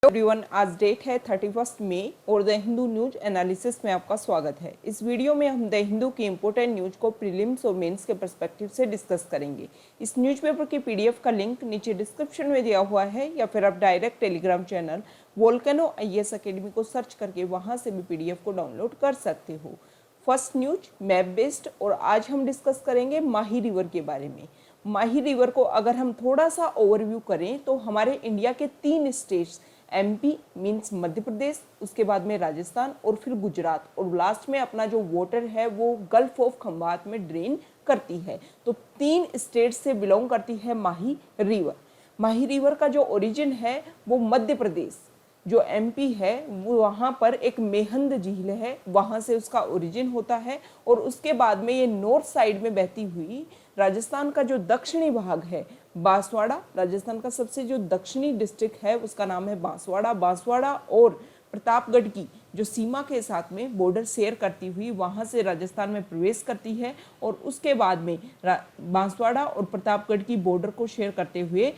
Everyone, आज date है 31 मई और द हिंदू न्यूज एनालिसिस में आपका स्वागत है। इस वीडियो में हम द हिंदू की इंपॉर्टेंट न्यूज को प्रीलिम्स और मेंस के पर्सपेक्टिव से डिस्कस करेंगे। इस न्यूज़पेपर की पीडीएफ का लिंक नीचे डिस्क्रिप्शन में दिया हुआ है या फिर आप direct Telegram channel volcano IAS academy को सर्च करके वहां से भी पीडीएफ को डाउनलोड कर सकते हो। फर्स्ट न्यूज मैप बेस्ड, और आज हम डिस्कस करेंगे माही रिवर के बारे में। माही रिवर को अगर हम थोड़ा सा ओवरव्यू करें तो हमारे इंडिया के 3 states MP means Madhya Pradesh, उसके बाद में राजस्थान और फिर गुजरात, और लास्ट में अपना जो वाटर है वो गल्फ ऑफ खंबात में ड्रेन करती है। तो 3 स्टेट से बिलोंग करती है माही रिवर। माही रिवर का जो ओरिजिन है वो मध्य प्रदेश, जो MP है वो वहाँ पर एक मेहंद झील है, वहाँ से उसका ओरिजिन होता है। और उसके बाद में ये नॉर्थ साइड में बहती हुई राजस्थान का जो दक्षिणी भाग है बांसवाड़ा, राजस्थान का सबसे जो दक्षिणी डिस्ट्रिक्ट है उसका नाम है बांसवाड़ा। बांसवाड़ा और प्रतापगढ़ की जो सीमा के साथ में बॉर्डर शेयर करती हुई वहाँ से राजस्थान में प्रवेश करती है, और उसके बाद में बांसवाड़ा और प्रतापगढ़ की बॉर्डर को शेयर करते हुए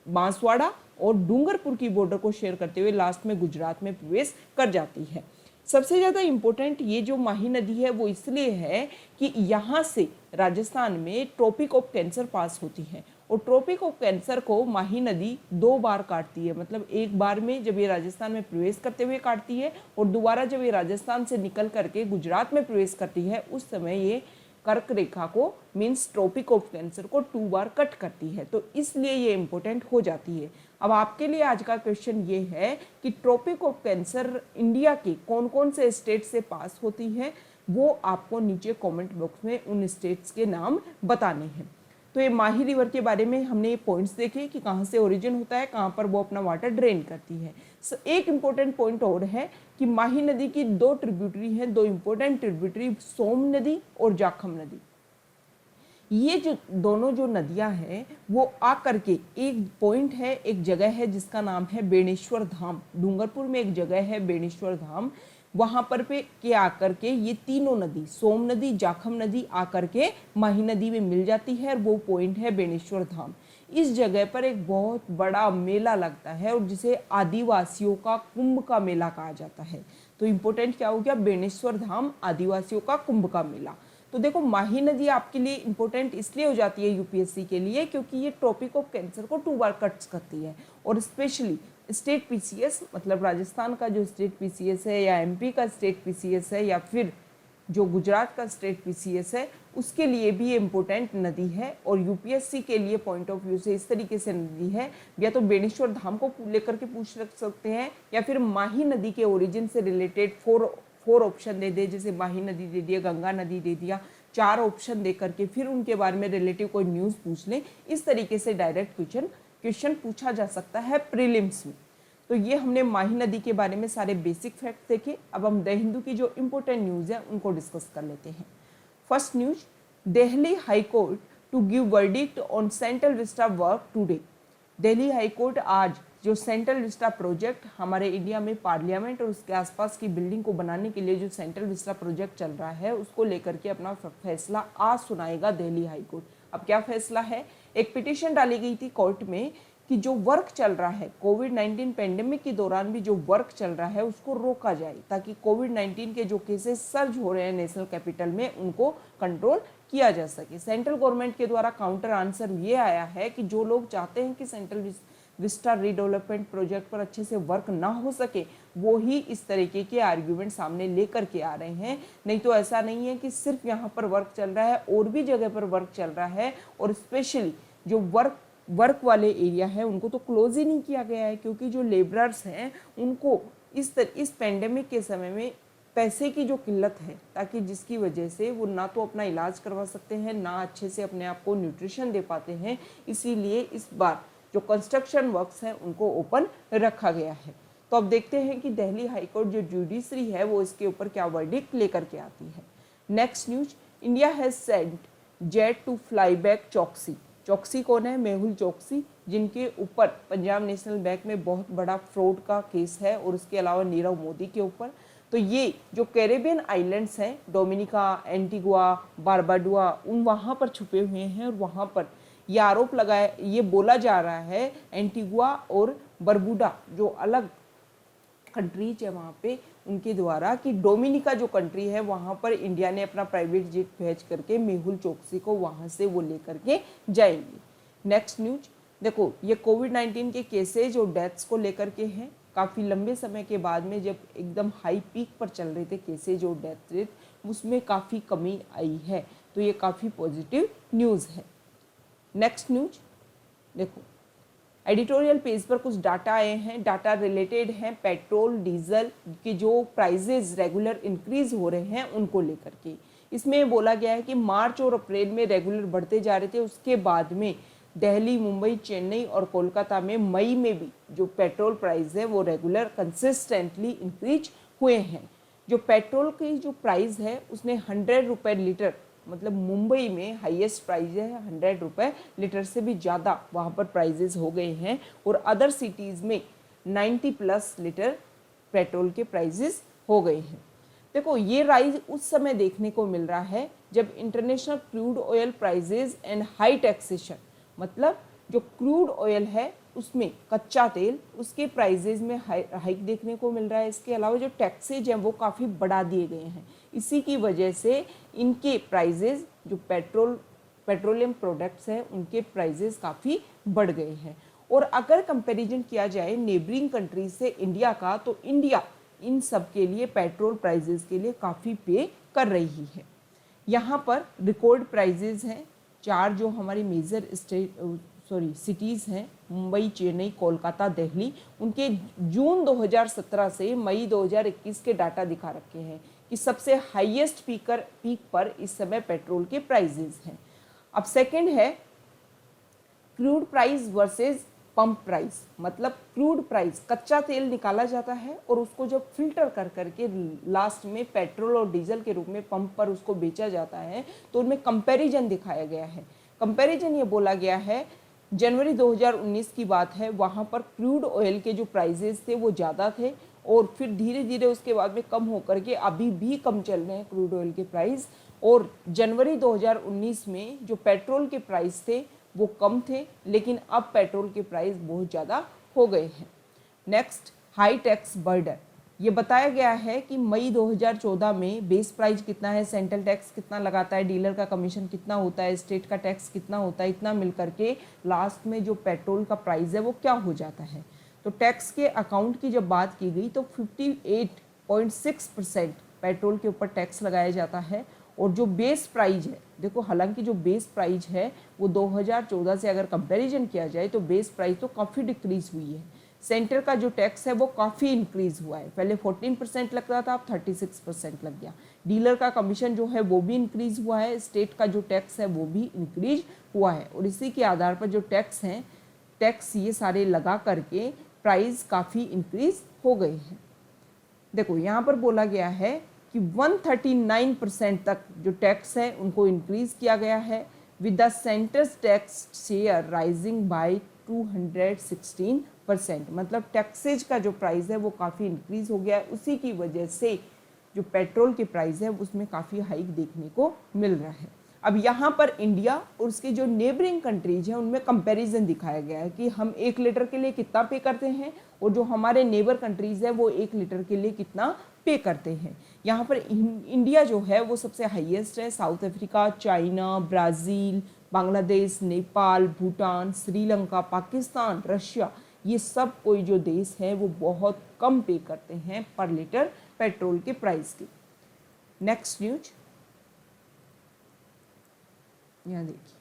बांसवाड़ा और डूंगरपुर की बॉर्डर को शेयर करते हुए लास्ट में गुजरात में प्रवेश कर जाती है। सबसे ज़्यादा इम्पोर्टेंट ये जो माही नदी है वो इसलिए है कि यहाँ से राजस्थान में ट्रॉपिक ऑफ कैंसर पास होती है, और ट्रॉपिक ऑफ कैंसर को माही नदी 2 बार काटती है। मतलब एक बार में जब ये राजस्थान में प्रवेश करते हुए काटती है, और दोबारा जब ये राजस्थान से निकल करके गुजरात में प्रवेश करती है उस समय ये कर्क रेखा को मीन्स ट्रॉपिक ऑफ कैंसर को 2 बार कट करती है, तो इसलिए ये इम्पोर्टेंट हो जाती है। अब आपके लिए आज का क्वेश्चन ये है कि ट्रॉपिक ऑफ कैंसर इंडिया के कौन कौन से स्टेट से पास होती है, वो आपको नीचे कमेंट बॉक्स में उन स्टेट्स के नाम बताने हैं। तो ये माही रिवर के बारे में हमने ये पॉइंट्स देखे कि कहाँ से ओरिजिन होता है, कहाँ पर वो अपना वाटर ड्रेन करती है। एक इम्पोर्टेंट पॉइंट और है कि माही नदी की 2 ट्रिब्यूटरी हैं, 2 इम्पोर्टेंट ट्रिब्यूटरी, सोम नदी और जाखम नदी। ये जो दोनों जो नदियां हैं वो आकर के एक पॉइंट है, एक जगह है जिसका नाम है बेणेश्वर धाम। डूंगरपुर में एक जगह है बेणेश्वर धाम, वहां पर पे के आकर के ये तीनों नदी सोम नदी जाखम नदी आकर के माही नदी में मिल जाती है, और वो पॉइंट है बेणेश्वर धाम। इस जगह पर एक बहुत बड़ा मेला लगता है और जिसे आदिवासियों का कुंभ का मेला कहा जाता है। तो इम्पोर्टेंट क्या हो गया, बेणेश्वर धाम आदिवासियों का कुंभ का मेला। तो देखो माही नदी आपके लिए इंपॉर्टेंट इसलिए हो जाती है UPSC के लिए क्योंकि ये ट्रॉपिक ऑफ कैंसर को 2 बार कट करती है, और स्पेशली स्टेट PCS मतलब राजस्थान का जो स्टेट PCS है या MP का स्टेट PCS है या फिर जो गुजरात का स्टेट PCS है उसके लिए भी ये इम्पोर्टेंट नदी है। और UPSC के लिए पॉइंट ऑफ व्यू से इस तरीके से नदी है, या तो बेणेश्वर धाम को लेकर के पूछ सकते हैं या फिर माही नदी के ओरिजिन से रिलेटेड 4 ऑप्शन दे दे, जैसे माही नदी दे दिया, गंगा नदी दे दिया, 4 ऑप्शन दे करके फिर उनके बारे में रिलेटिव कोई न्यूज़ पूछ लें। इस तरीके से डायरेक्ट क्वेश्चन पूछा जा सकता है प्रीलिम्स में। तो ये हमने माही नदी के बारे में सारे बेसिक फैक्ट देखे। अब हम द हिंदू की जो इम्पोर्टेंट न्यूज़ है उनको डिस्कस कर लेते हैं। First news, Delhi High Court to give verdict on Central Vista work today. Delhi High Court आज जो सेंट्रल विस्टा प्रोजेक्ट हमारे इंडिया में पार्लियामेंट और उसके आसपास की बिल्डिंग को बनाने के लिए जो सेंट्रल विस्टा प्रोजेक्ट चल रहा है उसको लेकर के अपना फैसला आज सुनाएगा दिल्ली हाई कोर्ट। अब क्या फैसला है, एक पिटीशन डाली गई थी कोर्ट में कि जो वर्क चल रहा है कोविड-19 पेंडेमिक के दौरान भी जो वर्क चल रहा है उसको रोका जाए, ताकि कोविड-19 के जो केसेस सर्ज हो रहे हैं नेशनल कैपिटल में उनको कंट्रोल किया जा सके। सेंट्रल गवर्नमेंट के द्वारा काउंटर आंसर ये आया है कि जो लोग चाहते हैं कि सेंट्रल विस्टा रीडेवलपमेंट प्रोजेक्ट पर अच्छे से वर्क ना हो सके वो ही इस तरीके के आर्ग्यूमेंट सामने लेकर के आ रहे हैं। नहीं तो ऐसा नहीं है कि सिर्फ यहाँ पर वर्क चल रहा है, और भी जगह पर वर्क चल रहा है, और स्पेशली जो वर्क वाले एरिया है उनको तो क्लोज ही नहीं किया गया है, क्योंकि जो लेबरर्स हैं उनको इस पेंडेमिक के समय में पैसे की जो किल्लत है, ताकि जिसकी वजह से वो ना तो अपना इलाज करवा सकते हैं ना अच्छे से अपने आप को न्यूट्रिशन दे पाते हैं, इसीलिए इस बार जो कंस्ट्रक्शन वर्क्स हैं उनको ओपन रखा गया है। तो अब देखते हैं कि दिल्ली हाईकोर्ट जो जुडिशरी है वो इसके ऊपर क्या वर्डिक्ट लेकर के आती है। Next news, India has sent jet to fly back Choksi. Choksi कौन है, मेहुल चौकसी, जिनके ऊपर पंजाब नेशनल बैंक में बहुत बड़ा फ्रॉड का केस है, और उसके अलावा नीरव मोदी के ऊपर। तो ये जो कैरेबियन आइलैंड्स हैं डोमिनिका, एंटीगुआ, बारबाडुआ, उन वहाँ पर छुपे हुए हैं, और वहाँ पर ये आरोप लगाया, ये बोला जा रहा है एंटीगुआ और बरबुडा जो अलग कंट्रीज है वहाँ पे उनके द्वारा कि डोमिनिका जो कंट्री है वहाँ पर इंडिया ने अपना प्राइवेट जेट भेज करके मेहुल चोकसी को वहाँ से वो लेकर के जाएंगे। नेक्स्ट न्यूज देखो, ये कोविड-19 के केसेज और डेथ्स को लेकर के हैं। काफ़ी लंबे समय के बाद में जब एकदम हाई पीक पर चल रहे थे केसेज और डेथ रेट, उसमें काफ़ी कमी आई है, तो ये काफ़ी पॉजिटिव न्यूज़ है। नेक्स्ट न्यूज देखो, एडिटोरियल पेज पर कुछ डाटा आए हैं, डाटा रिलेटेड हैं पेट्रोल डीजल के जो प्राइजेज रेगुलर इंक्रीज हो रहे हैं उनको लेकर के। इसमें बोला गया है कि मार्च और अप्रैल में रेगुलर बढ़ते जा रहे थे, उसके बाद में दिल्ली, मुंबई, चेन्नई और कोलकाता में मई में भी जो पेट्रोल प्राइस है वो रेगुलर कंसिस्टेंटली इंक्रीज हुए हैं। जो पेट्रोल की जो प्राइस है उसने 100 रुपये लीटर, मतलब मुंबई में हाईएस्ट प्राइस है 100 रुपये लीटर से भी ज़्यादा वहाँ पर प्राइजेस हो गए हैं, और अदर सिटीज़ में 90 प्लस लीटर पेट्रोल के प्राइजेस हो गए हैं। देखो, ये राइज उस समय देखने को मिल रहा है जब international crude oil prices and high taxation, मतलब जो क्रूड ऑयल है उसमें कच्चा तेल, उसके प्राइजेज में हाइक देखने को मिल रहा है। इसके अलावा जो टैक्सेज हैं वो काफ़ी बढ़ा दिए गए हैं। इसी की वजह से इनके प्राइजेज, जो पेट्रोलियम प्रोडक्ट्स हैं उनके प्राइजेज काफ़ी बढ़ गए हैं। और अगर कंपैरिजन किया जाए नेबरिंग कंट्रीज से इंडिया का, तो इंडिया इन सब के लिए पेट्रोल प्राइजेज के लिए काफ़ी पे कर रही है। यहाँ पर रिकॉर्ड प्राइजेज हैं, 4 जो हमारी मेजर सिटीज़ हैं, मुंबई, चेन्नई, कोलकाता, दिल्ली, उनके जून 2017 से मई 2021 के डाटा दिखा रखे हैं कि सबसे हाईएस्ट पीक पर इस समय पेट्रोल के प्राइजेस हैं। अब सेकंड है crude price versus pump price, मतलब क्रूड प्राइस, कच्चा तेल निकाला जाता है और उसको जब फिल्टर कर करके लास्ट में पेट्रोल और डीजल के रूप में पंप पर उसको बेचा जाता है, तो उनमें कंपैरिजन दिखाया गया है। कंपैरिजन ये बोला गया है, जनवरी 2019 की बात है, वहाँ पर क्रूड ऑयल के जो प्राइजेस थे वो ज़्यादा थे और फिर धीरे धीरे उसके बाद में कम होकर के अभी भी कम चल रहे हैं क्रूड ऑयल के प्राइस। और जनवरी 2019 में जो पेट्रोल के प्राइस थे वो कम थे, लेकिन अब पेट्रोल के प्राइस बहुत ज़्यादा हो गए हैं। नेक्स्ट, हाई टैक्स बर्डन, ये बताया गया है कि मई 2014 में बेस प्राइस कितना है, सेंट्रल टैक्स कितना लगाता है, डीलर का कमीशन कितना होता है, स्टेट का टैक्स कितना होता है, इतना मिल करके लास्ट में जो पेट्रोल का प्राइस है वो क्या हो जाता है। तो टैक्स के अकाउंट की जब बात की गई तो 58.6% पेट्रोल के ऊपर टैक्स लगाया जाता है। और जो बेस प्राइस है, देखो हालांकि जो बेस प्राइस है वो 2014 से अगर कंपैरिजन किया जाए तो बेस प्राइस तो काफ़ी डिक्रीज हुई है। सेंटर का जो टैक्स है वो काफ़ी इंक्रीज हुआ है, पहले 14% लग रहा था, अब 36% लग गया। डीलर का कमीशन जो है वो भी इंक्रीज हुआ है, स्टेट का जो टैक्स है वो भी इंक्रीज हुआ है। और इसी के आधार पर जो टैक्स हैं, टैक्स ये सारे लगा करके प्राइस काफ़ी इंक्रीज हो गए हैं। देखो यहाँ पर बोला गया है कि 139% तक जो टैक्स है उनको इंक्रीज किया गया है, with the centres tax share rising bye 216%, मतलब टैक्सेज का जो प्राइस है वो काफ़ी इंक्रीज हो गया है। उसी की वजह से जो पेट्रोल के प्राइस है उसमें काफ़ी हाइक देखने को मिल रहा है। अब यहाँ पर इंडिया और उसके जो नेबरिंग कंट्रीज हैं उनमें कंपैरिजन दिखाया गया है कि हम 1 लीटर के लिए कितना पे करते हैं और जो हमारे नेबर कंट्रीज है वो 1 लीटर के लिए कितना पे करते हैं। यहाँ पर इंडिया जो है वो सबसे हाईएस्ट है, south Africa, China, Brazil, Bangladesh, Nepal, Bhutan, Sri Lanka, Pakistan, Russia, ये सब कोई जो देश है वो बहुत कम पे करते हैं पर लीटर पेट्रोल के प्राइस की। नेक्स्ट न्यूज यहाँ देखिए,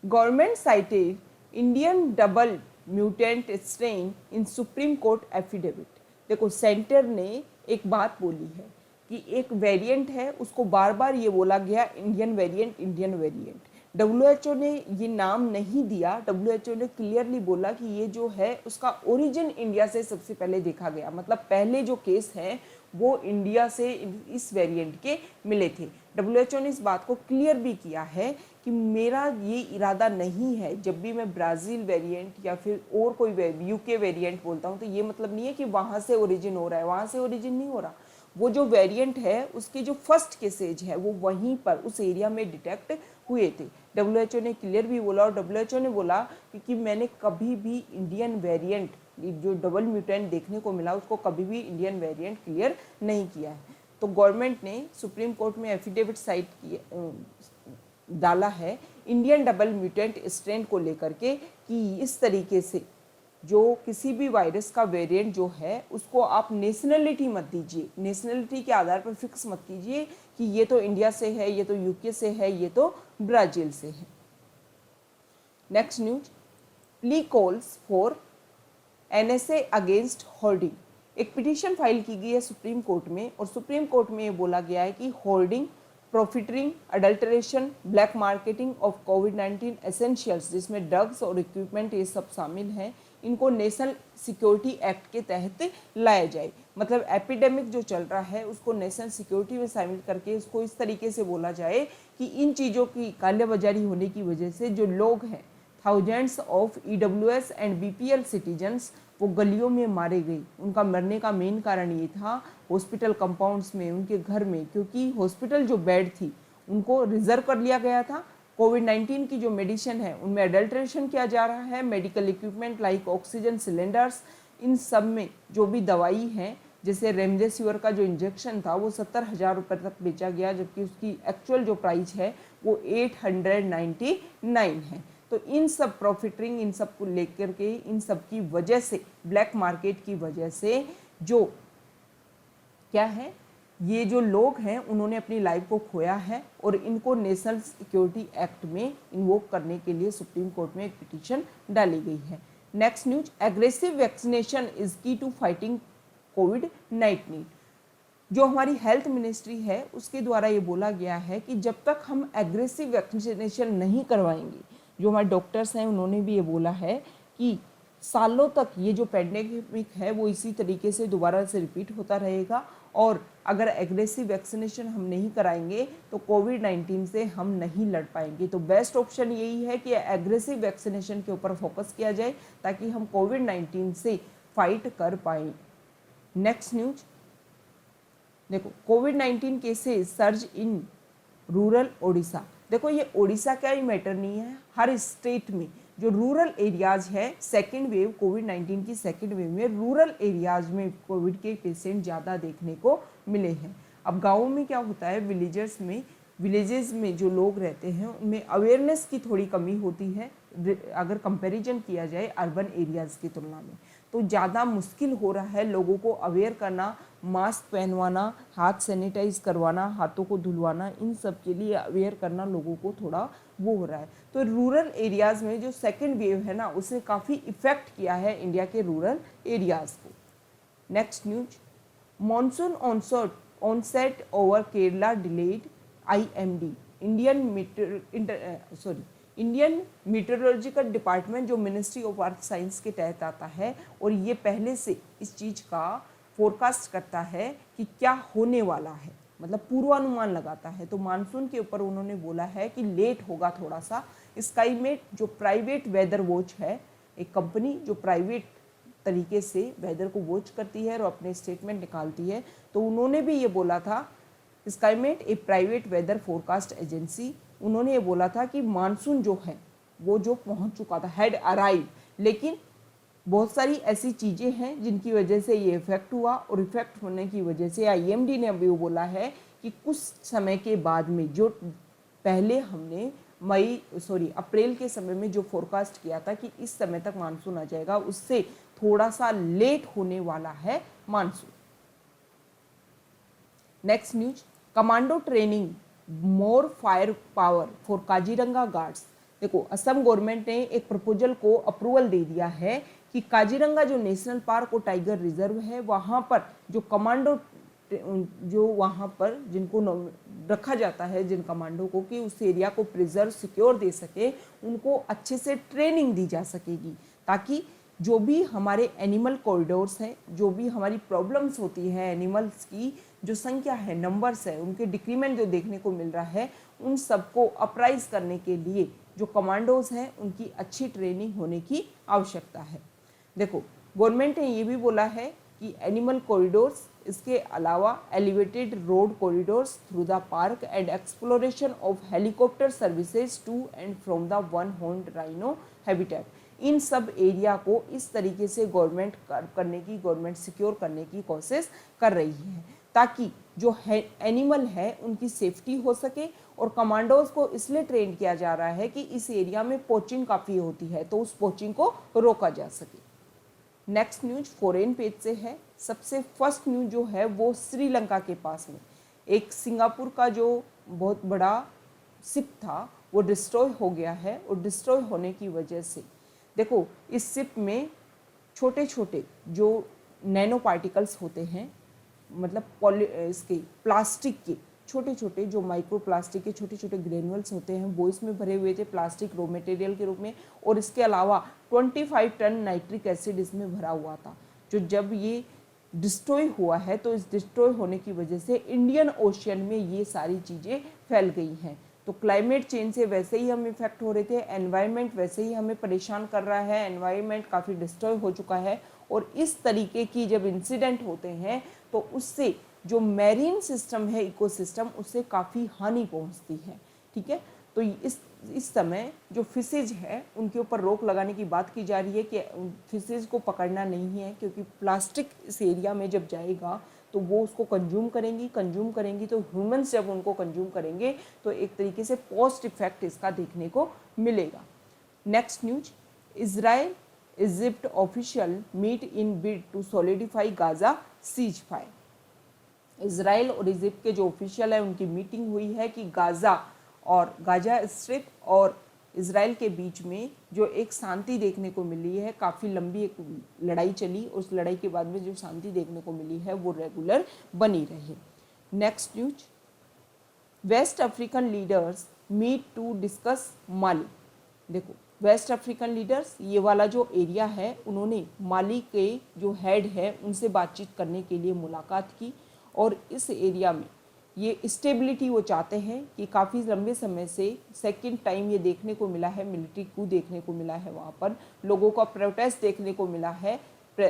government cited Indian double mutant strain in Supreme Court affidavit. देखो सेंटर ने एक बात बोली है कि एक वेरिएंट है उसको बार बार ये बोला गया Indian variant, Indian variant. WHO ने ये नाम नहीं दिया, WHO ने क्लियरली बोला कि ये जो है उसका ओरिजिन इंडिया से सबसे पहले देखा गया, मतलब पहले जो केस हैं वो इंडिया से इस वेरिएंट के मिले थे। WHO ने इस बात को क्लियर भी किया है कि मेरा ये इरादा नहीं है जब भी मैं ब्राज़ील वेरिएंट या फिर और कोई UK वेरिएंट बोलता हूँ तो ये मतलब नहीं है कि वहाँ से ओरिजिन हो रहा है, वहाँ से ओरिजिन नहीं हो रहा। वो जो वेरिएंट है उसके जो फर्स्ट केसेज है वो वहीं पर उस एरिया में डिटेक्ट हुए थे। डब्ल्यूएचओ ने क्लियर भी बोला, और डब्ल्यूएचओ ने बोला कि मैंने कभी भी इंडियन वेरिएंट, जो डबल म्यूटेंट देखने को मिला, उसको कभी भी इंडियन वेरिएंट क्लियर नहीं किया है। तो गवर्नमेंट ने सुप्रीम कोर्ट में एफिडेविट साइट डाला है इंडियन डबल म्यूटेंट स्ट्रेन को लेकर के कि इस तरीके से जो किसी भी वायरस का वेरिएंट जो है उसको आप नेशनलिटी मत दीजिए, नेशनलिटी के आधार पर फिक्स मत कीजिए कि ये तो इंडिया से है, ये तो यूके से है, ये तो ब्राजील से है। Next news, plea calls for NSA against hoarding. एक पिटीशन फाइल की गई है सुप्रीम कोर्ट में, और सुप्रीम कोर्ट में ये बोला गया है कि hoarding, profiteering, adulteration, black marketing of कोविड-19 एसेंशियल्स, जिसमें ड्रग्स और इक्विपमेंट ये सब शामिल हैं, इनको नेशनल सिक्योरिटी एक्ट के तहत लाया जाए। मतलब एपिडेमिक जो चल रहा है उसको नेशनल सिक्योरिटी में शामिल करके उसको इस तरीके से बोला जाए कि इन चीज़ों की कालाबाजारी होने की वजह से जो लोग हैं, thousands of EWS and BPL citizens, वो गलियों में मारे गए। उनका मरने का मेन कारण ये था हॉस्पिटल कंपाउंड्स में, उनके घर में, क्योंकि हॉस्पिटल जो बेड थी उनको रिजर्व कर लिया गया था। कोविड-19 की जो मेडिसिन है उनमें अडल्ट्रेशन किया जा रहा है। Medical equipment like oxygen cylinders, इन सब में जो भी दवाई है, जैसे रेमडेसिविर का जो इंजेक्शन था वो 70,000 रुपये तक बेचा गया, जबकि उसकी एक्चुअल जो प्राइस है वो 899 है। तो इन सब प्रॉफिटरिंग, इन सब को लेकर के, इन सब की वजह से, ब्लैक मार्केट की वजह से जो क्या है, ये जो लोग हैं उन्होंने अपनी लाइफ को खोया है, और इनको नेशनल सिक्योरिटी एक्ट में इन्वोक करने के लिए सुप्रीम कोर्ट में एक पिटीशन डाली गई है। Next news, aggressive vaccination is की टू फाइटिंग कोविड-19। जो हमारी हेल्थ मिनिस्ट्री है उसके द्वारा ये बोला गया है कि जब तक हम एग्रेसिव वैक्सीनेशन नहीं करवाएंगे, जो हमारे डॉक्टर्स हैं उन्होंने भी ये बोला है कि सालों तक ये जो पैंडेमिक है वो इसी तरीके से दोबारा से रिपीट होता रहेगा, और अगर एग्रेसिव वैक्सीनेशन हम नहीं कराएंगे तो कोविड-19 से हम नहीं लड़ पाएंगे। तो बेस्ट ऑप्शन यही है कि एग्रेसिव वैक्सीनेशन के ऊपर फोकस किया जाए ताकि हम कोविड-19 से फाइट कर पाएँ। नेक्स्ट न्यूज, देखो, कोविड-19 cases surge in rural Odisha. देखो, ये ओडिशा का ही मैटर नहीं है, हर स्टेट में जो रूरल एरियाज है, सेकेंड वेव, कोविड-19 की सेकेंड वेव में रूरल एरियाज में कोविड के पेशेंट ज़्यादा देखने को मिले हैं। अब गाँवों में क्या होता है, विलेजेस में जो लोग रहते हैं उनमें अवेयरनेस की थोड़ी कमी होती है अगर कंपैरिजन किया जाए अर्बन एरियाज़ की तुलना में। तो ज़्यादा मुश्किल हो रहा है लोगों को अवेयर करना, मास्क पहनवाना, हाथ सैनिटाइज करवाना, हाथों को धुलवाना, इन सब के लिए अवेयर करना लोगों को थोड़ा वो हो रहा है। तो रूरल एरियाज़ में जो सेकेंड वेव है ना, उसने काफ़ी इफ़ेक्ट किया है इंडिया के रूरल एरियाज़ को। Next news, monsoon onset over Kerala delayed, IMD, Indian meteorological department जो मिनिस्ट्री ऑफ अर्थ साइंस के तहत आता है, और ये पहले से इस चीज़ का फोरकास्ट करता है कि क्या होने वाला है, मतलब पूर्वानुमान लगाता है। तो मानसून के ऊपर उन्होंने बोला है कि लेट होगा थोड़ा सा। स्काईमेट जो प्राइवेट वेदर वॉच है, एक कंपनी जो प्राइवेट तरीके से वेदर को वॉच करती है और अपने स्टेटमेंट निकालती है, तो उन्होंने भी ये बोला था, स्काईमेट एक प्राइवेट वेदर फोरकास्ट एजेंसी, उन्होंने ये बोला था कि मानसून जो है वो जो पहुंच चुका था, हैड अराइव, लेकिन बहुत सारी ऐसी चीज़ें हैं जिनकी वजह से ये इफेक्ट हुआ, और इफेक्ट होने की वजह से IMD ने अभी वो बोला है कि कुछ समय के बाद में, जो पहले हमने अप्रैल के समय में जो फोरकास्ट किया था कि इस समय तक मानसून आ जाएगा, उससे थोड़ा सा लेट होने वाला है monsoon. Next news, commando training more fire power for Kaziranga guards. देखो, असम गवर्नमेंट ने एक प्रपोजल को अप्रूवल दे दिया है कि काजीरंगा जो नेशनल पार्क और टाइगर रिजर्व है, वहाँ पर जो कमांडो, जो वहाँ पर जिनको रखा जाता है, जिन कमांडो को, कि उस एरिया को प्रिजर्व, सिक्योर दे सके, उनको अच्छे से ट्रेनिंग दी जा सकेगी, ताकि जो भी हमारे एनिमल कॉरिडोर्स हैं, जो भी हमारी प्रॉब्लम्स होती है, एनिमल्स की जो संख्या है, नंबर्स है, उनके डिक्रीमेंट जो देखने को मिल रहा है, उन सबको अपराइज करने के लिए जो कमांडोज हैं उनकी अच्छी ट्रेनिंग होने की आवश्यकता है। देखो, गवर्नमेंट ने ये भी बोला है कि एनिमल कॉरिडोर्स इसके अलावा elevated road corridors through the park and exploration of helicopter services to and from the one horned rhino habitat, इन सब एरिया को इस तरीके से गवर्नमेंट सिक्योर करने की कोशिश कर रही है ताकि जो एनिमल है उनकी सेफ्टी हो सके। और कमांडोज को इसलिए ट्रेन किया जा रहा है कि इस एरिया में पोचिंग काफ़ी होती है, तो उस पोचिंग को रोका जा सके। नेक्स्ट न्यूज फॉरेन पेज से है। सबसे फर्स्ट न्यूज जो है वो श्रीलंका के पास में एक सिंगापुर का जो बहुत बड़ा शिप था वो डिस्ट्रॉय हो गया है। और डिस्ट्रॉय होने की वजह से देखो इस शिप में छोटे छोटे जो नैनो पार्टिकल्स होते हैं, मतलब इसके प्लास्टिक के छोटे छोटे जो माइक्रो प्लास्टिक के छोटे छोटे ग्रेन्यूल्स होते हैं वो इसमें भरे हुए थे प्लास्टिक रॉ मटेरियल के रूप में। और इसके अलावा 25 टन नाइट्रिक एसिड इसमें भरा हुआ था। जो जब ये डिस्ट्रॉय हुआ है तो इस डिस्ट्रॉय होने की वजह से इंडियन ओशियन में ये सारी चीज़ें फैल गई हैं। तो क्लाइमेट चेंज से वैसे ही हम इफेक्ट हो रहे थे, एनवायरनमेंट वैसे ही हमें परेशान कर रहा है, एनवायरनमेंट काफ़ी डिस्ट्रॉय हो चुका है। और इस तरीके की जब इंसिडेंट होते हैं तो उससे जो मैरीन सिस्टम है, इकोसिस्टम, उससे काफ़ी हानि पहुंचती है। ठीक है, तो इस समय जो फिशेज है उनके ऊपर रोक लगाने की बात की जा रही है कि फिशेज को पकड़ना नहीं है, क्योंकि प्लास्टिक इस एरिया में जब जाएगा तो वो उसको कंज्यूम करेंगी तो ह्यूमंस जब उनको कंज्यूम करेंगे तो एक तरीके से पोस्ट इफेक्ट इसका देखने को मिलेगा। Next news, Israel Egypt official meet in bid to solidify Gaza ceasefire. Israel और इजिप्ट के जो ऑफिशियल है उनकी मीटिंग हुई है कि गाजा स्ट्रिप और इजराइल के बीच में जो एक शांति देखने को मिली है, काफ़ी लंबी एक लड़ाई चली, उस लड़ाई के बाद में जो शांति देखने को मिली है वो रेगुलर बनी रही। Next news, west African leaders meet to discuss Mali. देखो वेस्ट अफ्रीकन लीडर्स, ये वाला जो एरिया है, उन्होंने माली के जो हेड है उनसे बातचीत करने के लिए मुलाकात की। और इस एरिया में ये स्टेबिलिटी वो चाहते हैं कि काफ़ी लंबे समय से सेकंड टाइम ये देखने को मिला है, मिलिट्री कू देखने को मिला है, वहाँ पर लोगों का प्रोटेस्ट देखने को मिला है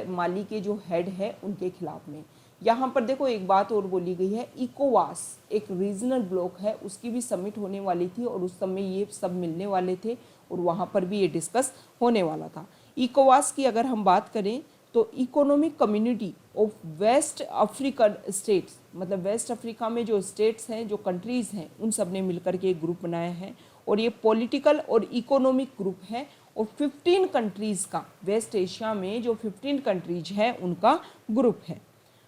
माली के जो हेड है उनके खिलाफ में। यहाँ पर देखो एक बात और बोली गई है, इकोवास एक रीजनल ब्लॉक है, उसकी भी समिट होने वाली थी और उस समय ये सब मिलने वाले थे और वहाँ पर भी ये डिस्कस होने वाला था। इकोवास की अगर हम बात करें तो economic community of West African States, मतलब वेस्ट अफ्रीका में जो स्टेट्स हैं, जो कंट्रीज़ हैं, उन सब ने मिलकर के एक ग्रुप बनाया है। और ये पॉलिटिकल और इकोनॉमिक ग्रुप है और 15 कंट्रीज़ का, वेस्ट एशिया में जो 15 कंट्रीज है उनका ग्रुप है।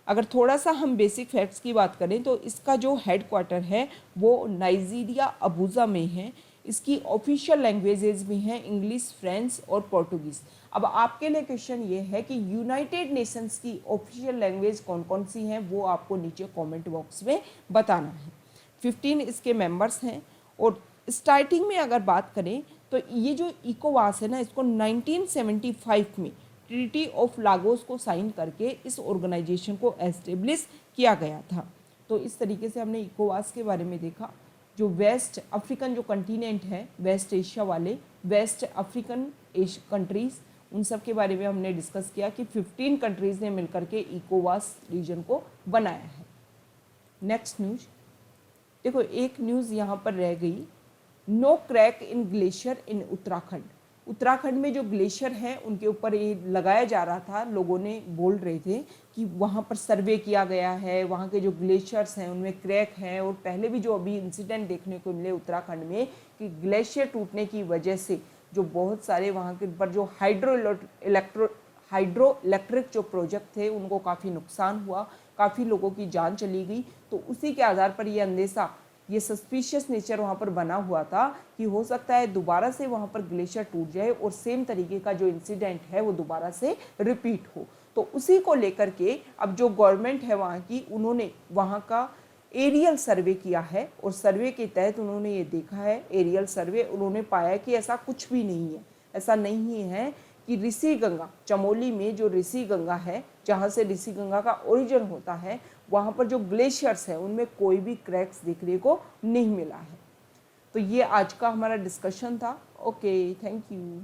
अगर थोड़ा सा हम बेसिक फैक्ट्स की बात करें तो इसका जो हेड क्वार्टर है वो नाइजीरिया अबूजा में है। इसकी ऑफिशियल लैंग्वेजेस भी हैं इंग्लिश, फ्रेंच और पोर्टुगीज़। अब आपके लिए क्वेश्चन ये है कि यूनाइटेड नेशंस की ऑफिशियल लैंग्वेज कौन कौन सी हैं, वो आपको नीचे कमेंट बॉक्स में बताना है। 15 इसके मेंबर्स हैं। और स्टार्टिंग में अगर बात करें तो ये जो इकोवास है ना, इसको 1975 में ट्रीटी ऑफ लागोस को साइन करके इस ऑर्गेनाइजेशन को एस्टेब्लिश किया गया था। तो इस तरीके से हमने इकोवास के बारे में देखा। जो वेस्ट अफ्रीकन जो कंटिनेंट है, वेस्ट एशिया वाले वेस्ट अफ्रीकन कंट्रीज़, उन सब के बारे में हमने डिस्कस किया कि 15 कंट्रीज़ ने मिलकर के इकोवास रीजन को बनाया है। नेक्स्ट न्यूज, देखो एक न्यूज़ यहाँ पर रह गई, नो क्रैक इन ग्लेशियर इन उत्तराखंड। उत्तराखंड में जो ग्लेशियर है उनके ऊपर ये लगाया जा रहा था, लोगों ने बोल रहे थे कि वहाँ पर सर्वे किया गया है, वहाँ के जो ग्लेशियर्स हैं उनमें क्रैक हैं। और पहले भी जो अभी इंसिडेंट देखने को मिले उत्तराखंड में कि ग्लेशियर टूटने की वजह से जो बहुत सारे वहाँ के पर जो हाइड्रो इलेक्ट्रिक जो प्रोजेक्ट थे उनको काफ़ी नुकसान हुआ, काफ़ी लोगों की जान चली गई। तो उसी के आधार पर ये अंदेशा, ये सस्पिशियस नेचर वहाँ पर बना हुआ था कि हो सकता है दोबारा से वहाँ पर ग्लेशियर टूट जाए और सेम तरीके का जो इंसिडेंट है वो दोबारा से रिपीट हो। तो उसी को लेकर के अब जो गवर्नमेंट है वहाँ की, उन्होंने वहाँ का एरियल सर्वे किया है और सर्वे के तहत उन्होंने ये देखा है, एरियल सर्वे, उन्होंने पाया कि ऐसा कुछ भी नहीं है। ऐसा नहीं है कि ऋषि गंगा, चमोली में जो ऋषि गंगा है, जहाँ से ऋषि गंगा का ओरिजिन होता है, वहाँ पर जो ग्लेशियर्स हैं उनमें कोई भी क्रैक्स देखने को नहीं मिला है। तो ये आज का हमारा डिस्कशन था। Okay, thank you.